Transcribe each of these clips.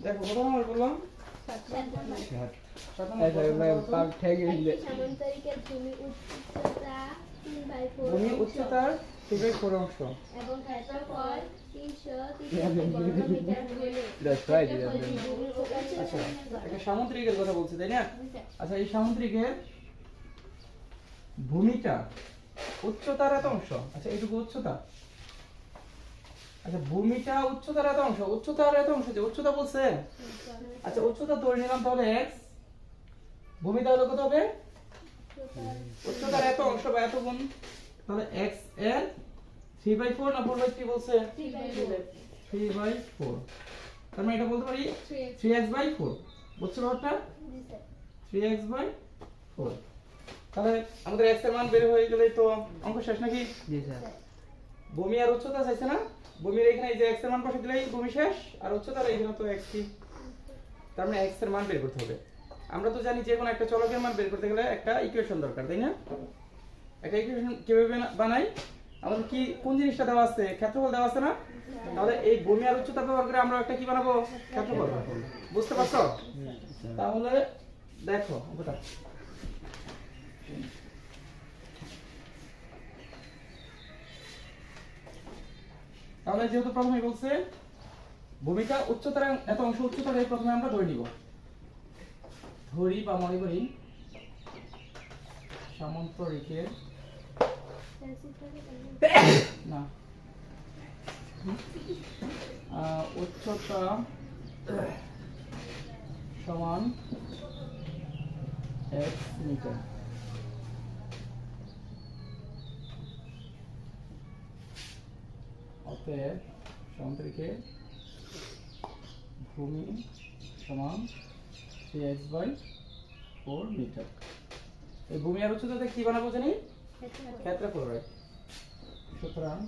দেখো কত নম্বর বললাম? 7 ভূমি উচ্চতার 3/4 অংশ এবং ক্ষেত্রফল 333 আচ্ছা একটা সামুদ্রিকের কথা বলছি তাই না? আচ্ছা এই সামুদ্রিকের ভূমিটা উচ্চতার এত অংশ, আচ্ছা এইটুকু উচ্চতা, আচ্ছা ভূমিটা উচ্চতার এত অংশ, উচ্চতার এত অংশ যে উচ্চতা বলছে, আচ্ছা উচ্চতা ধরে নিলাম তাহলে x, ভূমি তাহলে কত হবে? উচ্চতার এত অংশ বা এত গুণ, তাহলে x এর 3/4 না 4/3 বলছে? 3/4। তার মানে এটা বলতে পারি 3x/4। বুঝছো ব্যাপারটা? 3x/4। তাহলে আমাদের x এর মান বের হয়ে গেলে তো অঙ্ক শেষ নাকি? জি স্যার। ভূমি আর উচ্চতা চাইছে না? ভূমির এখানে এই যে x এর মান বসে দিলেই ভূমি শেষ, আর উচ্চতার এখানে তো x কি, তার মানে x এর মান বের করতে হবে। আমরা তো জানি যে কোনো একটা চলকের মান বের করতে গেলে একটা ইকুয়েশন দরকার, তাই না? একটা ইকুয়েশন কিভাবে বানাই? আমাদের কি কোন জিনিসটা দেওয়া আছে? ক্ষেত্রফল দেওয়া আছে না? তাহলে এই ভূমি আর উচ্চতা ব্যবহার করে আমরা একটা কি বানাবো? ক্ষেত্রফল। বুঝতে পারছো? তাহলে দেখো অঙ্কটা, তাহলে যেহেতু প্রথমে বলছে ভূমিকা উচ্চতার এত অংশ, উচ্চতাটাই প্রথমে আমরা ধরে নিব, ধরি বা মনে করি সামন্তরিকের না উচ্চতা সমান x মিটার। অতএব সামন্তরিকের ভূমি সমান 3x/4 মিটার। এই ভূমি আর উচ্চতাতে কি বানাবো জানি? ক্ষেত্রফল, রাইট? সুতরাং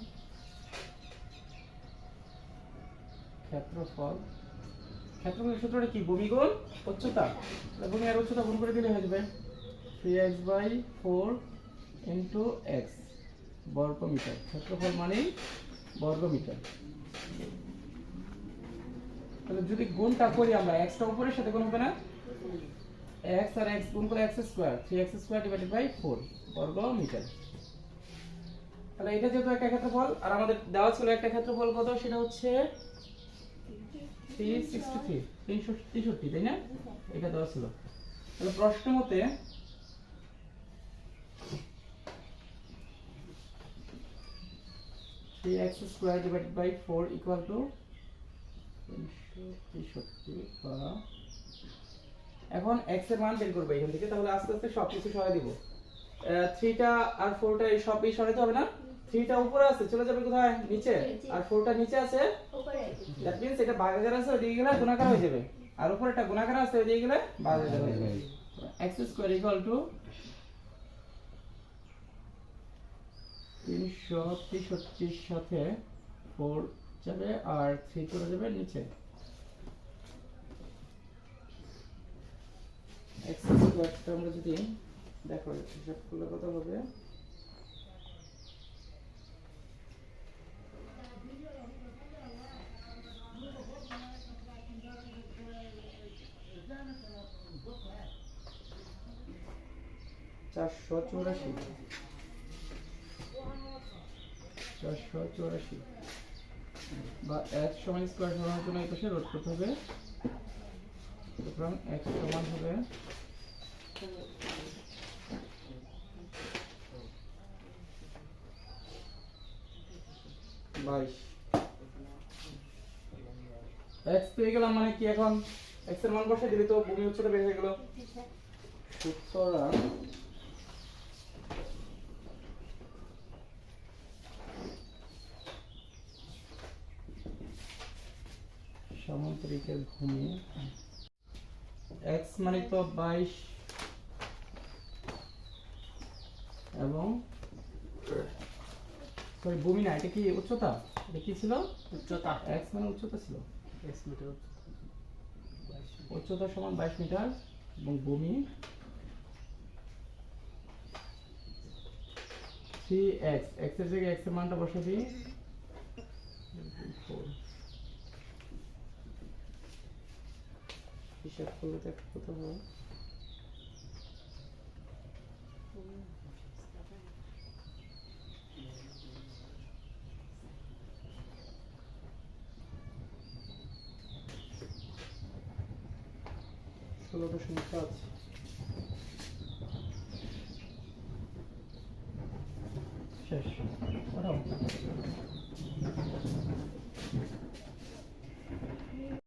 ক্ষেত্রফলের সূত্রটা কি? ভূমি গুণ উচ্চতা। ভূমি আর উচ্চতা গুণ করে দিলে হয়ে যাবে 3x/4 ইনটু x বর্গ মিটার। ক্ষেত্রফল মানে বর্গ মিটার। তাহলে যদি গুণটা করি আমরা, x টা উপরের সাথে গুণ হবে না? x আর x গুণ করে x square, 3x² divided by 4 বর্গ মিটার। তাহলে এটা যেহেতু একটা ক্ষেত্রফল আর আমাদের দেওয়া ছিল একটা ক্ষেত্রফল কত, সেটা হচ্ছে 363, তাই না? এটা দেওয়া ছিল। তাহলে প্রশ্ন মতে x² divided by 4 equal to 363 বা এখন x এর মান বের করব এখান থেকে। তাহলে আস্তে আস্তে সবকিছু সরাই দিব। 3 টা আর 4 টা এই সবই সরাইতে হবে না? 3 টা উপরে আছে, চলে যাবে কোথায়? নিচে। আর 4 টা নিচে আছে উপরে। দ্যাট মিন্স এটা ভাগাকার আছে, ওইদিকে গেলে গুণাকার হয়ে যাবে। আর উপরে একটা গুণাকার আছে, ওইদিকে গেলে ভাগাকার হয়ে যাবে। x² ইকুয়াল টু 363 সাথে 4 যাবে আর 3 চলে যাবে নিচে। x² টা আমরা যদি দেখো হিসাব করলে কত হবে? চারশো চৌরাশি বা x সমান স্কয়ার সরানোর জন্য এই পাশে রোধ করতে হবে। সুতরাং x সমান হবে 22। x পেয়ে গেলাম, মানে কি এখন x এর মান বসে দিলে তো ভূমি উচ্চতা বের হয়ে গেল। সুতরাং সামন্তরিকের ভূমি x মানে তো 22 এবং সরি ভূমি না, এটা কি উচ্চতা? এটা কি ছিল? উচ্চতা। x মানে উচ্চতা ছিল, x মিটার উচ্চতা সমান 22 মিটার এবং ভূমি 3x, x এর জায়গায় x এর মানটা বসাবি 4 হিসাব করলে তো একটা কত হয়? ষোলো দশমিক পাঁচ। শেষ। ওঠাও।